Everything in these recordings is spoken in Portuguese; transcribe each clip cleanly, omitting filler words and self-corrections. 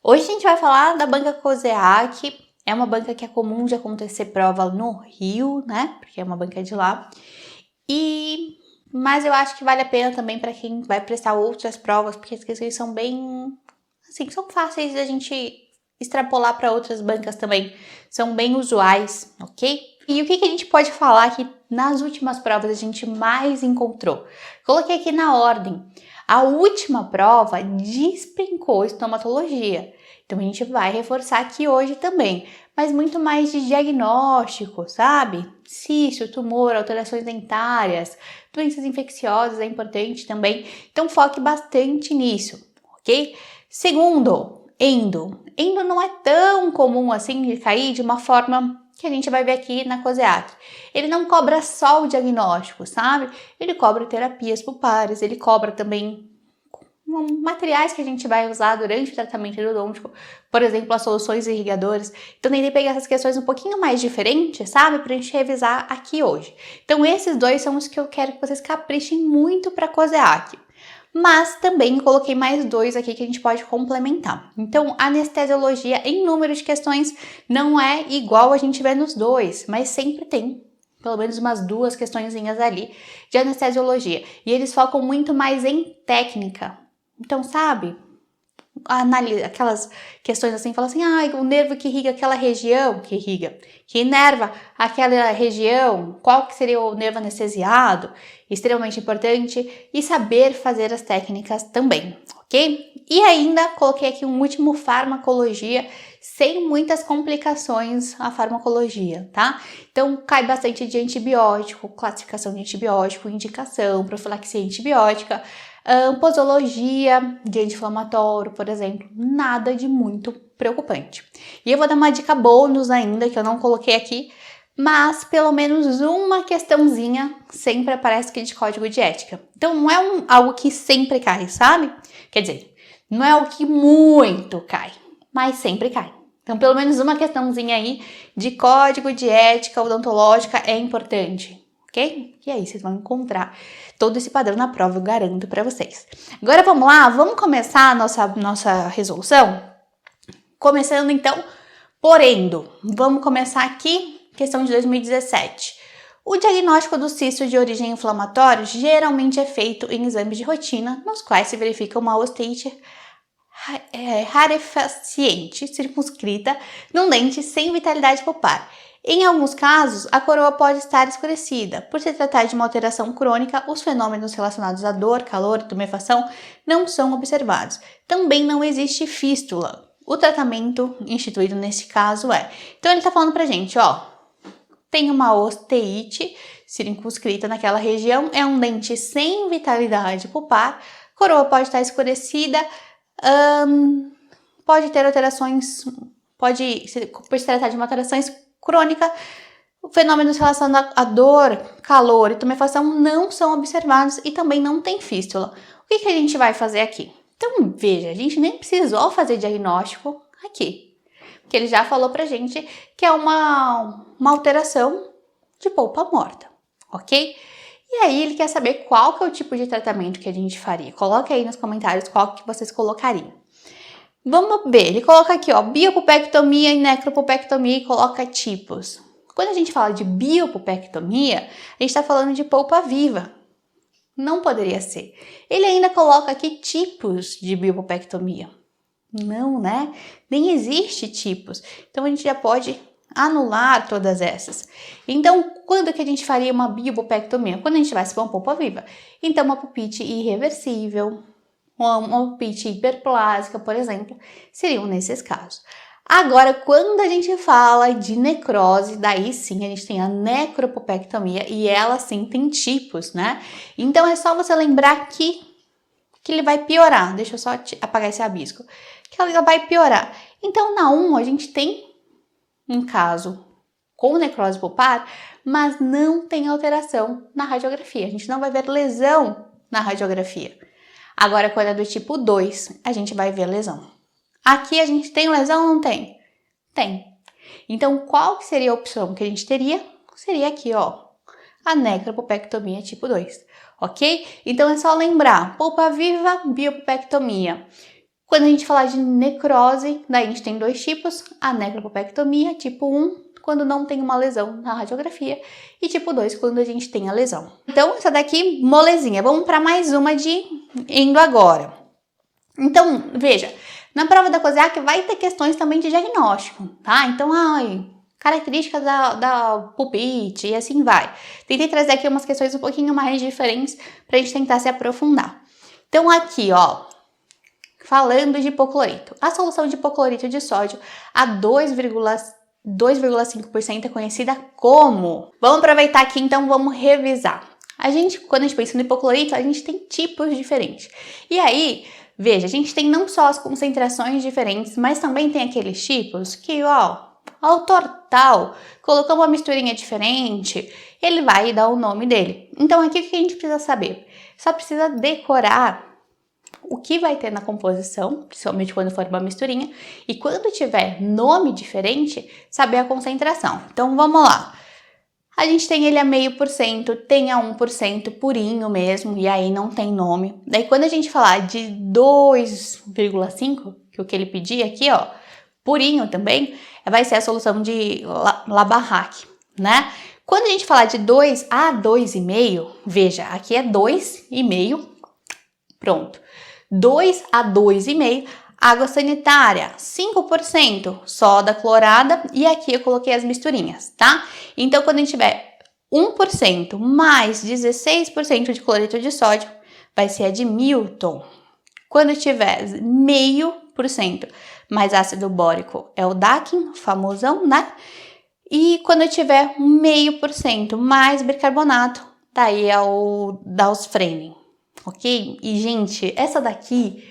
Hoje a gente vai falar da banca COSEAC. É uma banca que é comum de acontecer prova no Rio, né? Porque é uma banca de lá. Mas eu acho que vale a pena também para quem vai prestar outras provas, porque as questões são bem, assim, são fáceis da gente extrapolar para outras bancas também. São bem usuais, ok? E o que a gente pode falar que nas últimas provas a gente mais encontrou? Coloquei aqui na ordem. A última prova despencou estomatologia. Então a gente vai reforçar aqui hoje também, mas muito mais de diagnóstico, sabe? Cisto, tumor, alterações dentárias, doenças infecciosas é importante também. Então foque bastante nisso, ok? Segundo, endo. Endo não é tão comum assim de cair de uma forma que a gente vai ver aqui na COSEAC. Ele não cobra só o diagnóstico, sabe? Ele cobra terapias pulpares, ele cobra também materiais que a gente vai usar durante o tratamento endodôntico, por exemplo, as soluções irrigadoras. Então, tentei pegar essas questões um pouquinho mais diferentes, sabe? Pra gente revisar aqui hoje. Então, esses dois são os que eu quero que vocês caprichem muito para COSEAC. Mas também coloquei mais dois aqui que a gente pode complementar. Então, anestesiologia em número de questões não é igual a gente vê nos dois, mas sempre tem pelo menos umas duas questõezinhas ali de anestesiologia. E eles focam muito mais em técnica. Então, sabe, aquelas questões assim, fala assim, o nervo que irriga aquela região, que inerva aquela região, qual que seria o nervo anestesiado, extremamente importante, e saber fazer as técnicas também, ok? E ainda coloquei aqui um último, farmacologia, sem muitas complicações a farmacologia, tá? Então, cai bastante de antibiótico, classificação de antibiótico, indicação, profilaxia antibiótica, posologia de anti-inflamatório, por exemplo, nada de muito preocupante. E eu vou dar uma dica bônus ainda, que eu não coloquei aqui, mas pelo menos uma questãozinha sempre aparece aqui de código de ética. Então não é algo que sempre cai, sabe? Quer dizer, não é algo que muito cai, mas sempre cai. Então pelo menos uma questãozinha aí de código de ética odontológica é importante. Ok? E aí vocês vão encontrar todo esse padrão na prova, eu garanto para vocês. Agora vamos lá, vamos começar a nossa resolução? Começando então por endo. Vamos começar aqui, questão de 2017. O diagnóstico do cisto de origem inflamatória geralmente é feito em exames de rotina, nos quais se verifica uma osteite rarefaciente circunscrita num dente sem vitalidade pulpar. Em alguns casos, a coroa pode estar escurecida. Por se tratar de uma alteração crônica, os fenômenos relacionados à dor, calor e tumefação não são observados. Também não existe fístula. O tratamento instituído nesse caso é... Então ele está falando pra gente, tem uma osteite circunscrita naquela região, é um dente sem vitalidade pulpar, coroa pode estar escurecida, pode ter alterações, pode se tratar de uma alteração crônica, fenômenos relacionados à dor, calor e tumefação não são observados e também não tem fístula. O que a gente vai fazer aqui? Então, veja, a gente nem precisou fazer diagnóstico aqui, porque ele já falou pra gente que é uma alteração de polpa morta, ok? E aí ele quer saber qual que é o tipo de tratamento que a gente faria. Coloque aí nos comentários qual que vocês colocariam. Vamos ver, ele coloca aqui, biopulpectomia e necropulpectomia e coloca tipos. Quando a gente fala de biopulpectomia, a gente está falando de polpa viva. Não poderia ser. Ele ainda coloca aqui tipos de biopulpectomia. Não, né? Nem existe tipos. Então a gente já pode anular todas essas. Então, quando que a gente faria uma biopulpectomia? Quando a gente tivesse uma polpa viva. Então, uma pulpite irreversível, uma pulpite hiperplásica, por exemplo, seriam nesses casos. Agora, quando a gente fala de necrose, daí sim a gente tem a necropulpectomia e ela sim tem tipos, né? Então é só você lembrar que ele vai piorar. Deixa eu só apagar esse rabisco. Que ela vai piorar. Então, na 1 a gente tem um caso com necrose pulpar, mas não tem alteração na radiografia. A gente não vai ver lesão na radiografia. Agora, quando é do tipo 2, a gente vai ver lesão. Aqui a gente tem lesão ou não tem? Tem. Então, qual que seria a opção que a gente teria? Seria aqui, a necropulpectomia tipo 2, ok? Então, é só lembrar, polpa viva, biopulpectomia. Quando a gente falar de necrose, daí a gente tem dois tipos, a necropopectomia, tipo 1, quando não tem uma lesão na radiografia, e tipo 2, quando a gente tem a lesão. Então, essa daqui, molezinha. Vamos para mais uma de indo agora. Então, veja, na prova da COSEAC vai ter questões também de diagnóstico, tá? Então, características da pulpite e assim vai. Tentei trazer aqui umas questões um pouquinho mais diferentes pra gente tentar se aprofundar. Então, aqui, ó, falando de hipoclorito. A solução de hipoclorito de sódio a 2,5% é conhecida como? Vamos aproveitar aqui, então, vamos revisar. Quando a gente pensa no hipoclorito, a gente tem tipos diferentes. E aí, veja, a gente tem não só as concentrações diferentes, mas também tem aqueles tipos que, ó, autor tal colocou uma misturinha diferente, ele vai dar o nome dele. Então, aqui o que a gente precisa saber? Só precisa decorar o que vai ter na composição, principalmente quando for uma misturinha, e quando tiver nome diferente, saber a concentração. Então, vamos lá. A gente tem ele a 0,5%, tem a 1% purinho mesmo, e aí não tem nome. Daí, quando a gente falar de 2,5%, que é o que ele pedia aqui, ó, purinho também, vai ser a solução de Labarraque, né? Quando a gente falar de 2 a 2,5%, veja, aqui é 2,5%, pronto. 2 a 2,5%, água sanitária, 5%, soda clorada, e aqui eu coloquei as misturinhas, tá? Então, quando a gente tiver 1% mais 16% de cloreto de sódio, vai ser a de Milton. Quando tiver 0,5% mais ácido bórico, é o Dakin, famosão, né? E quando tiver 0,5% mais bicarbonato, daí é o Dalsfrenin. Ok? E, gente, essa daqui,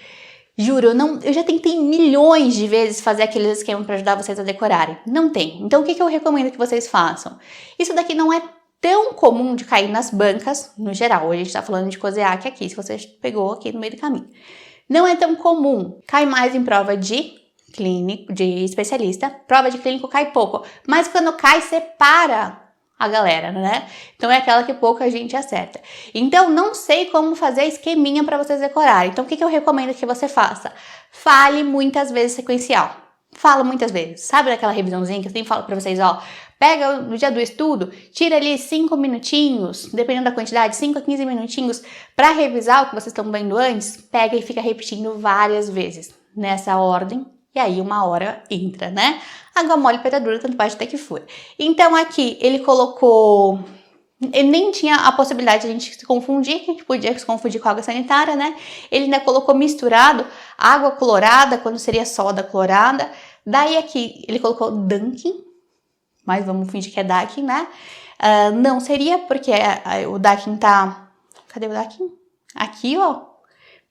juro, eu já tentei milhões de vezes fazer aqueles esquemas para ajudar vocês a decorarem. Não tem. Então, o que eu recomendo que vocês façam? Isso daqui não é tão comum de cair nas bancas, no geral. Hoje a gente tá falando de COSEAC aqui, se você pegou aqui no meio do caminho. Não é tão comum. Cai mais em prova de clínico, de especialista. Prova de clínico cai pouco. Mas quando cai, separa a galera, né? Então é aquela que pouca gente acerta. Então não sei como fazer esqueminha para vocês decorarem. Então o que eu recomendo que você faça? Fale muitas vezes sequencial. Fala muitas vezes. Sabe daquela revisãozinha que eu sempre falo para vocês, ó, pega no dia do estudo, tira ali 5 minutinhos, dependendo da quantidade, 5 a 15 minutinhos para revisar o que vocês estão vendo antes, pega e fica repetindo várias vezes nessa ordem. E aí uma hora entra, né? Água mole, pedra dura, tanto faz até que for. Então aqui ele colocou... Ele nem tinha a possibilidade de a gente se confundir, que a gente podia se confundir com água sanitária, né? Ele ainda colocou misturado água clorada, quando seria soda clorada. Daí aqui ele colocou Dunkin, mas vamos fingir que é Dakin, né? Não seria, porque o Dakin tá... Cadê o Dakin? Aqui, ó,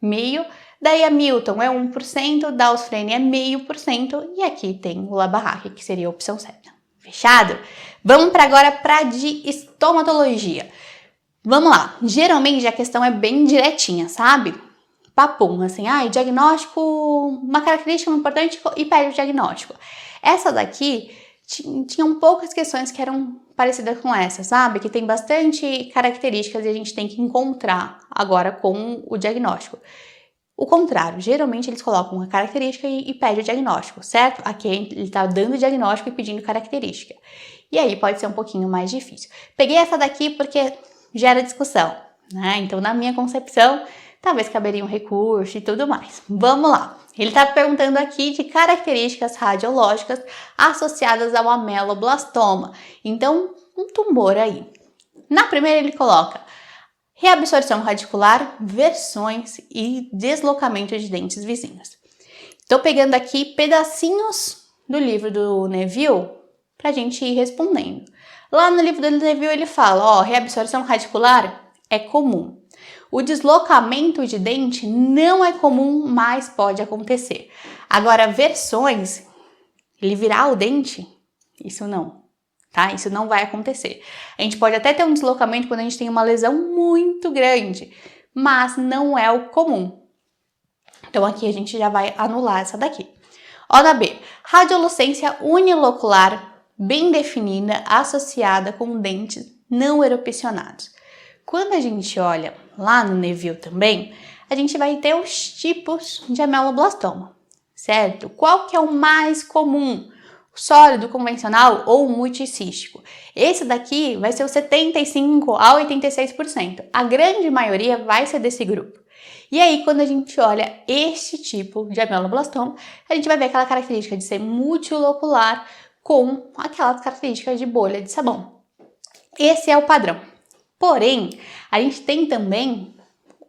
meio... Daí a Milton é 1%, Dalsfrenin é 0,5% e aqui tem o Labarraque, que seria a opção certa. Fechado? Vamos agora para de estomatologia. Vamos lá. Geralmente a questão é bem direitinha, sabe? Papum, assim, diagnóstico, uma característica importante e pede o diagnóstico. Essa daqui tinham poucas questões que eram parecidas com essa, sabe? Que tem bastante características e a gente tem que encontrar agora com o diagnóstico. O contrário, geralmente eles colocam uma característica e pedem o diagnóstico, certo? Aqui ele está dando o diagnóstico e pedindo característica. E aí pode ser um pouquinho mais difícil. Peguei essa daqui porque gera discussão, né? Então, na minha concepção, talvez caberia um recurso e tudo mais. Vamos lá. Ele está perguntando aqui de características radiológicas associadas ao ameloblastoma. Então, um tumor aí. Na primeira ele coloca reabsorção radicular, versões e deslocamento de dentes vizinhos. Estou pegando aqui pedacinhos do livro do Neville para a gente ir respondendo. Lá no livro do Neville ele fala, ó, reabsorção radicular é comum. O deslocamento de dente não é comum, mas pode acontecer. Agora, versões, ele virar o dente, isso não. Tá? Isso não vai acontecer. A gente pode até ter um deslocamento quando a gente tem uma lesão muito grande, mas não é o comum. Então aqui a gente já vai anular essa daqui. Ó na B, radiolucência unilocular bem definida associada com dentes não erupcionados. Quando a gente olha lá no Neville também, a gente vai ter os tipos de ameloblastoma, certo? Qual que é o mais comum? O sólido, convencional ou multicístico? Esse daqui vai ser o 75 a 86%. A grande maioria vai ser desse grupo. E aí, quando a gente olha este tipo de ameloblastoma, a gente vai ver aquela característica de ser multilocular com aquelas características de bolha de sabão. Esse é o padrão. Porém, a gente tem também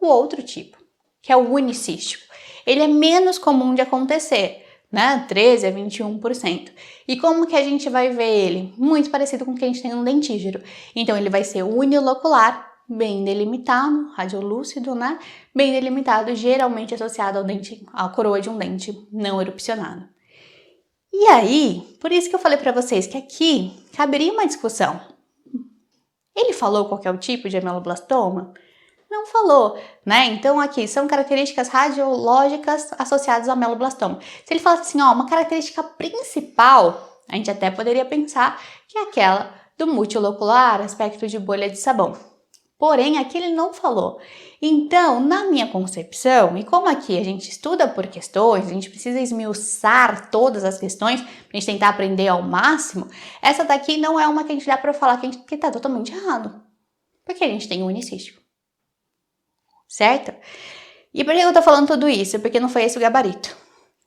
o outro tipo, que é o unicístico. Ele é menos comum de acontecer, né? 13 a 21%. E como que a gente vai ver ele? Muito parecido com o que a gente tem no dentígero. Então, ele vai ser unilocular, bem delimitado, radiolúcido, né? Bem delimitado, geralmente associado ao dente, à coroa de um dente não erupcionado. E aí, por isso que eu falei para vocês que aqui caberia uma discussão. Ele falou qual que é o tipo de ameloblastoma? Não falou, né? Então aqui são características radiológicas associadas ao ameloblastoma. Se ele falasse assim, ó, uma característica principal, a gente até poderia pensar que é aquela do multilocular, aspecto de bolha de sabão. Porém, aqui ele não falou. Então, na minha concepção, e como aqui a gente estuda por questões, a gente precisa esmiuçar todas as questões para a gente tentar aprender ao máximo, essa daqui não é uma que a gente dá para falar que está totalmente errado. Porque a gente tem o unicístico. Certo? E por que eu tô falando tudo isso? Porque não foi esse o gabarito.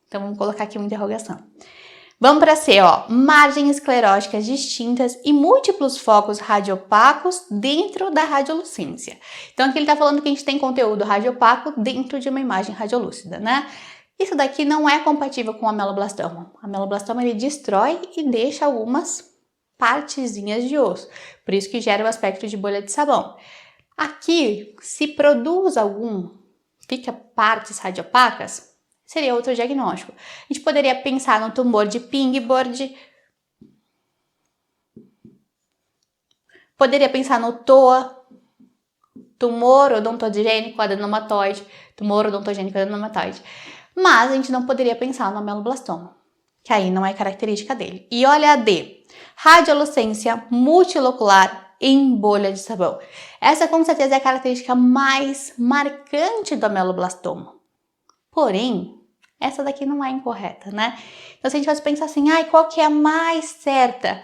Então, vamos colocar aqui uma interrogação. Vamos para C, ó. Margens escleróticas distintas e múltiplos focos radiopacos dentro da radiolucência. Então, aqui ele tá falando que a gente tem conteúdo radiopaco dentro de uma imagem radiolúcida, né? Isso daqui não é compatível com o ameloblastoma. O ameloblastoma, ele destrói e deixa algumas partezinhas de osso. Por isso que gera o aspecto de bolha de sabão. Aqui, se produz fica partes radiopacas, seria outro diagnóstico. A gente poderia pensar no tumor de Pingborg, poderia pensar no TOA, tumor odontogênico adenomatoide, tumor odontogênico adenomatoide. Mas a gente não poderia pensar no ameloblastoma, que aí não é característica dele. E olha a D, radiolucência multilocular em bolha de sabão. Essa com certeza é a característica mais marcante do ameloblastoma. Porém, essa daqui não é incorreta, né? Então, se a gente fosse pensar assim, qual que é a mais certa?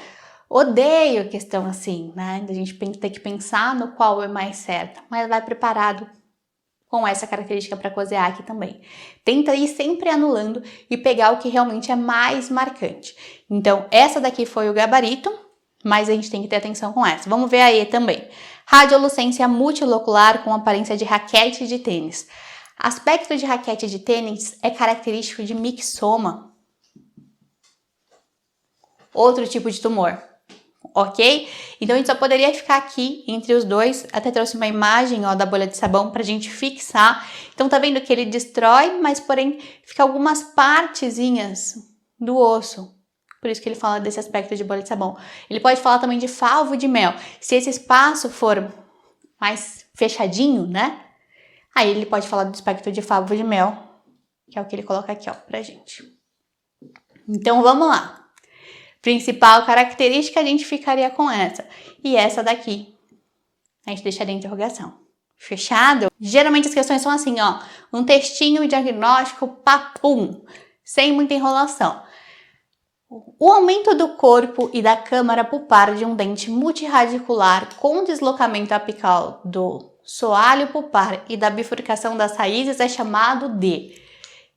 Odeio questão assim, né? Da gente ter que pensar no qual é mais certa, mas vai preparado com essa característica para cozear aqui também. Tenta ir sempre anulando e pegar o que realmente é mais marcante. Então, essa daqui foi o gabarito, mas a gente tem que ter atenção com essa. Vamos ver a E também. Radiolucência multilocular com aparência de raquete de tênis. Aspecto de raquete de tênis é característico de mixoma. Outro tipo de tumor, ok? Então a gente só poderia ficar aqui entre os dois. Até trouxe uma imagem, ó, da bolha de sabão pra gente fixar. Então tá vendo que ele destrói, mas porém fica algumas partezinhas do osso. Por isso que ele fala desse aspecto de bolha de sabão. Ele pode falar também de favo de mel. Se esse espaço for mais fechadinho, né? Aí ele pode falar do aspecto de favo de mel, que é o que ele coloca aqui, ó, pra gente. Então, vamos lá. Principal característica, a gente ficaria com essa. E essa daqui, a gente deixaria em interrogação. Fechado? Geralmente as questões são assim, ó. Um textinho diagnóstico, papum, sem muita enrolação. O aumento do corpo e da câmara pulpar de um dente multiradicular com deslocamento apical do soalho pulpar e da bifurcação das raízes é chamado de...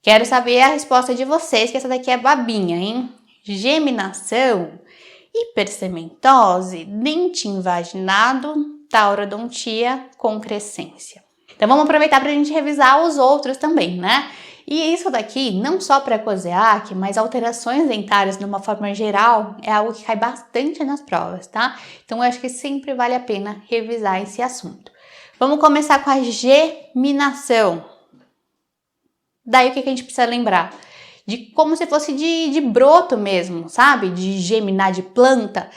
Quero saber a resposta de vocês, que essa daqui é babinha, hein? Geminação, hipercementose, dente invaginado, taurodontia, concrescência. Então vamos aproveitar para a gente revisar os outros também, né? E isso daqui, não só para cozeac, mas alterações dentárias de uma forma geral, é algo que cai bastante nas provas, tá? Então eu acho que sempre vale a pena revisar esse assunto. Vamos começar com a geminação. Daí o que a gente precisa lembrar? De como se fosse de broto mesmo, sabe? De geminar de planta,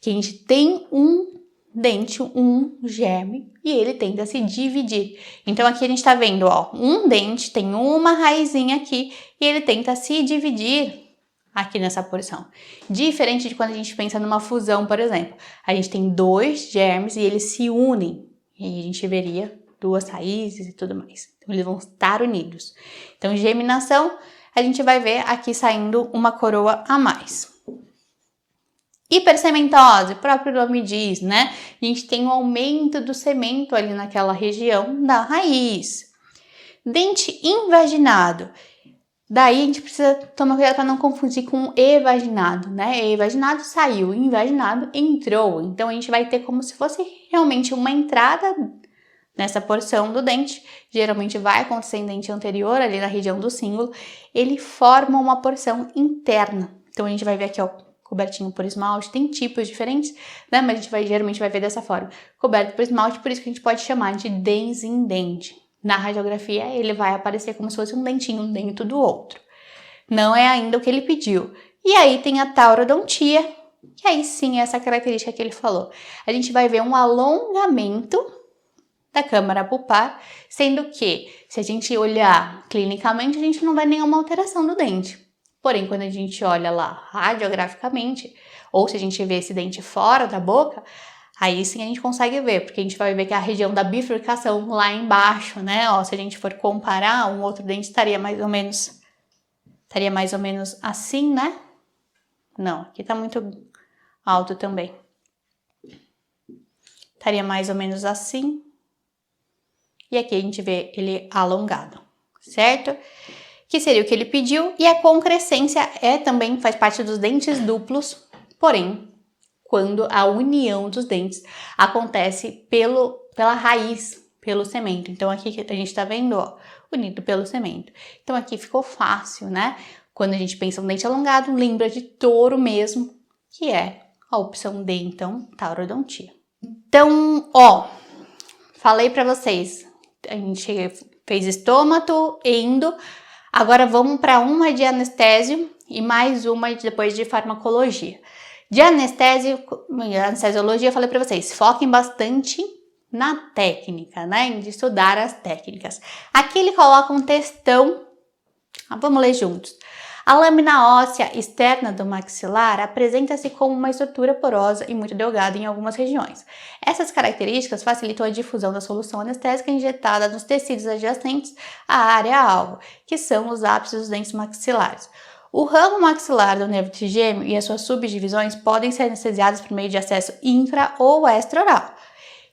que a gente tem um dente, um germe, e ele tenta se dividir. Então aqui a gente tá vendo, ó, um dente tem uma raizinha aqui e ele tenta se dividir aqui nessa porção. Diferente de quando a gente pensa numa fusão, por exemplo. A gente tem dois germes e eles se unem. E a gente veria duas raízes e tudo mais. Então, eles vão estar unidos. Então, geminação, a gente vai ver aqui saindo uma coroa a mais. Hipersementose, o próprio nome diz, né? A gente tem um aumento do semento ali naquela região da raiz. Dente invaginado. Daí a gente precisa tomar cuidado para não confundir com evaginado, né? Evaginado saiu, invaginado entrou. Então a gente vai ter como se fosse realmente uma entrada nessa porção do dente. Geralmente vai acontecer em dente anterior, ali na região do cíngulo. Ele forma uma porção interna. Então a gente vai ver aqui, ó, cobertinho por esmalte. Tem tipos diferentes, né? Mas a gente geralmente vai ver dessa forma. Coberto por esmalte, por isso que a gente pode chamar de densindente. Na radiografia, ele vai aparecer como se fosse um dentinho dentro do outro. Não é ainda o que ele pediu. E aí tem a taurodontia, que aí sim é essa característica que ele falou. A gente vai ver um alongamento da câmara pulpar, sendo que, se a gente olhar clinicamente, a gente não vê nenhuma alteração do dente. Porém, quando a gente olha lá radiograficamente, ou se a gente vê esse dente fora da boca, aí sim a gente consegue ver, porque a gente vai ver que a região da bifurcação lá embaixo, né? Ó, se a gente for comparar, um outro dente estaria mais ou menos assim, né? Não, aqui tá muito alto também. Estaria mais ou menos assim. E aqui a gente vê ele alongado, certo? Que seria o que ele pediu. E a concrescência também faz parte dos dentes duplos, porém, quando a união dos dentes acontece pela raiz, pelo semento. Então, aqui a gente tá vendo, ó, unido pelo semento. Então, aqui ficou fácil, né? Quando a gente pensa no dente alongado, lembra de touro mesmo, que é a opção D, então, taurodontia. Então, ó, falei pra vocês, a gente fez estômato, endo, agora vamos para uma de anestésio e mais uma depois de farmacologia. De anestesiologia, eu falei para vocês, foquem bastante na técnica, né? De estudar as técnicas. Aqui ele coloca um textão, vamos ler juntos. A lâmina óssea externa do maxilar apresenta-se como uma estrutura porosa e muito delgada em algumas regiões. Essas características facilitam a difusão da solução anestésica injetada nos tecidos adjacentes à área-alvo, que são os ápices dos dentes maxilares. O ramo maxilar do nervo trigêmeo e as suas subdivisões podem ser anestesiados por meio de acesso intra- ou extraoral.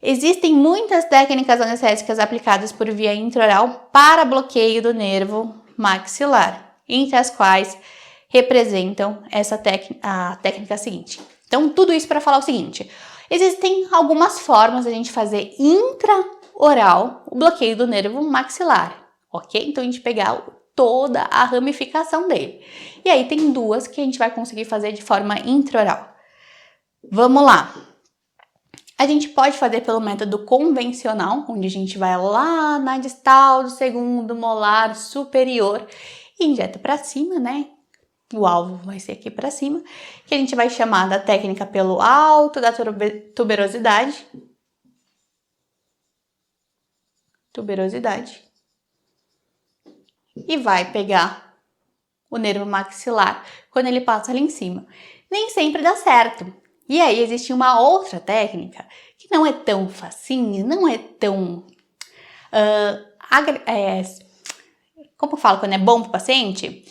Existem muitas técnicas anestésicas aplicadas por via intraoral para bloqueio do nervo maxilar, entre as quais representam a técnica seguinte. Então, tudo isso para falar o seguinte: existem algumas formas de a gente fazer intraoral o bloqueio do nervo maxilar, ok? Então, a gente pegar toda a ramificação dele. E aí tem duas que a gente vai conseguir fazer de forma intraoral. Vamos lá. A gente pode fazer pelo método convencional, onde a gente vai lá na distal do segundo molar superior e injeta para cima, né? O alvo vai ser aqui para cima, que a gente vai chamar da técnica pelo alto da tuberosidade. E vai pegar o nervo maxilar quando ele passa ali em cima. Nem sempre dá certo. E aí existe uma outra técnica que não é tão facinha, não é tão... como eu falo quando é bom para o paciente?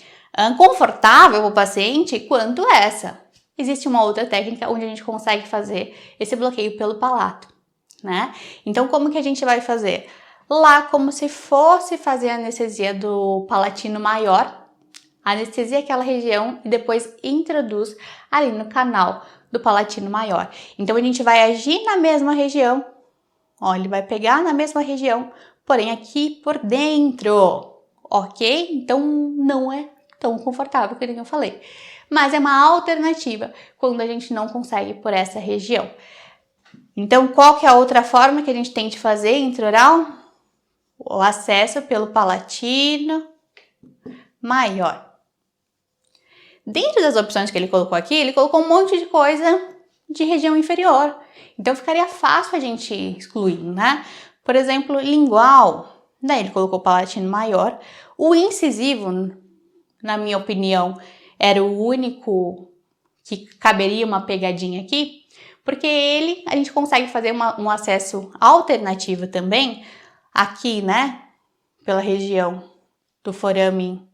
Confortável para o paciente quanto essa. Existe uma outra técnica onde a gente consegue fazer esse bloqueio pelo palato, né? Então, como que a gente vai fazer? Lá, como se fosse fazer a anestesia do palatino maior, anestesia aquela região e depois introduz ali no canal do palatino maior. Então, a gente vai agir na mesma região, ó, ele vai pegar na mesma região, porém aqui por dentro, ok? Então, não é tão confortável que eu falei, mas é uma alternativa quando a gente não consegue por essa região. Então, qual que é a outra forma que a gente tem de fazer intraoral? O acesso pelo palatino maior. Dentro das opções que ele colocou aqui, ele colocou um monte de coisa de região inferior. Então, ficaria fácil a gente excluir, né? Por exemplo, lingual, daí ele colocou o palatino maior. O incisivo, na minha opinião, era o único que caberia uma pegadinha aqui, porque a gente consegue fazer um acesso alternativo também aqui, né, pela região do forame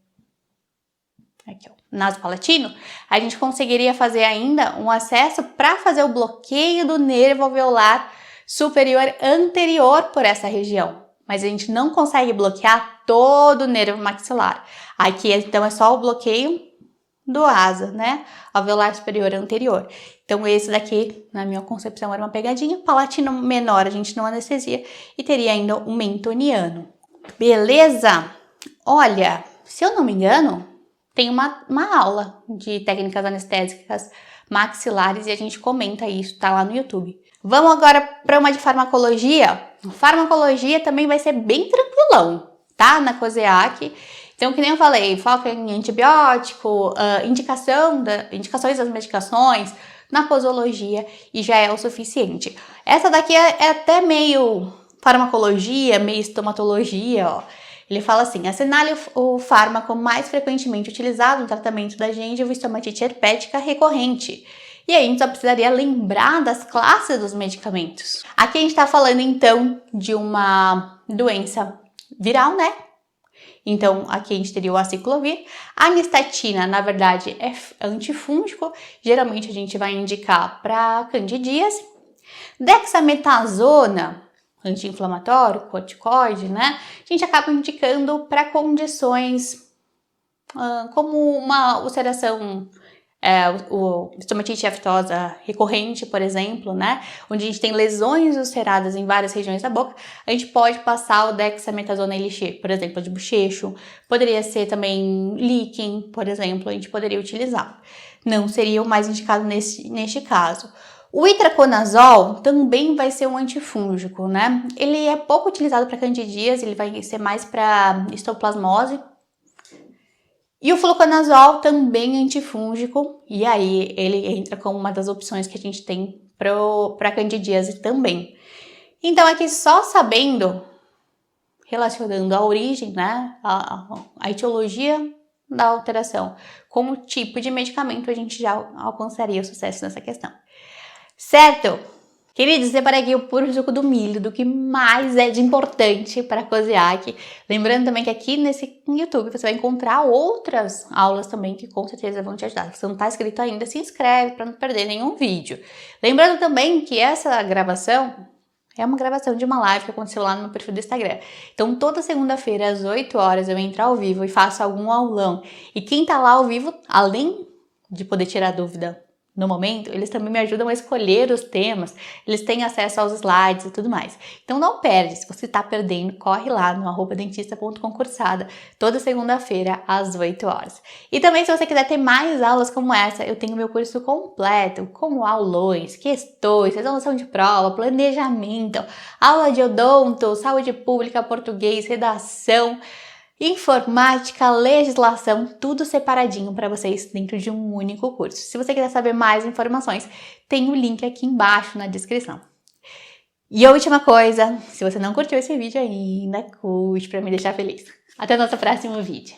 aqui, ó, nasopalatino, a gente conseguiria fazer ainda um acesso para fazer o bloqueio do nervo alveolar superior anterior por essa região. Mas a gente não consegue bloquear todo o nervo maxilar. Aqui, então, é só o bloqueio do asa, né? Alveolar superior anterior. Então, esse daqui, na minha concepção, era uma pegadinha. Palatino menor, a gente não anestesia. E teria ainda o mentoniano. Beleza? Olha, se eu não me engano, tem uma aula de técnicas anestésicas maxilares e a gente comenta isso, tá lá no YouTube. Vamos agora para uma de farmacologia. Farmacologia também vai ser bem tranquilão, tá? Na COSEAC. Então, que nem eu falei, foca em antibiótico, indicações das medicações, na posologia e já é o suficiente. Essa daqui é até meio farmacologia, meio estomatologia, ó. Ele fala assim, assinale o fármaco mais frequentemente utilizado no tratamento da gengiva estomatite herpética recorrente. E aí a gente só precisaria lembrar das classes dos medicamentos. Aqui a gente está falando então de uma doença viral, né? Então aqui a gente teria o aciclovir. A anistatina, na verdade, é antifúngico. Geralmente a gente vai indicar para candidíase. Dexametasona, anti-inflamatório, corticoide, né? A gente acaba indicando para condições como uma ulceração, o estomatite aftosa recorrente, por exemplo, né? Onde a gente tem lesões ulceradas em várias regiões da boca, a gente pode passar o dexametasona elixir, por exemplo, de bochecho. Poderia ser também líquen, por exemplo, a gente poderia utilizar. Não seria o mais indicado neste caso. O itraconazol também vai ser um antifúngico, né? Ele é pouco utilizado para candidíase, ele vai ser mais para histoplasmose. E o fluconazol também é antifúngico, e aí ele entra como uma das opções que a gente tem para candidíase também. Então aqui só sabendo, relacionando a origem, né, a etiologia da alteração com o tipo de medicamento, a gente já alcançaria o sucesso nessa questão. Certo? Queridos, separei aqui o puro suco do milho, do que mais é de importante para a COSEAC. Lembrando também que aqui nesse YouTube você vai encontrar outras aulas também que com certeza vão te ajudar. Se não está inscrito ainda, se inscreve para não perder nenhum vídeo. Lembrando também que essa gravação é uma gravação de uma live que aconteceu lá no meu perfil do Instagram. Então toda segunda-feira às 8 horas eu entro ao vivo e faço algum aulão. E quem tá lá ao vivo, além de poder tirar dúvida no momento, eles também me ajudam a escolher os temas, eles têm acesso aos slides e tudo mais. Então não perde, se você tá perdendo, corre lá no @dentista.concursada, toda segunda-feira às 8 horas. E também se você quiser ter mais aulas como essa, eu tenho meu curso completo, com aulões, questões, resolução de prova, planejamento, aula de odonto, saúde pública, português, redação, informática, legislação, tudo separadinho para vocês dentro de um único curso. Se você quiser saber mais informações, tem o link aqui embaixo na descrição. E a última coisa, se você não curtiu esse vídeo ainda, curte para me deixar feliz. Até o nosso próximo vídeo.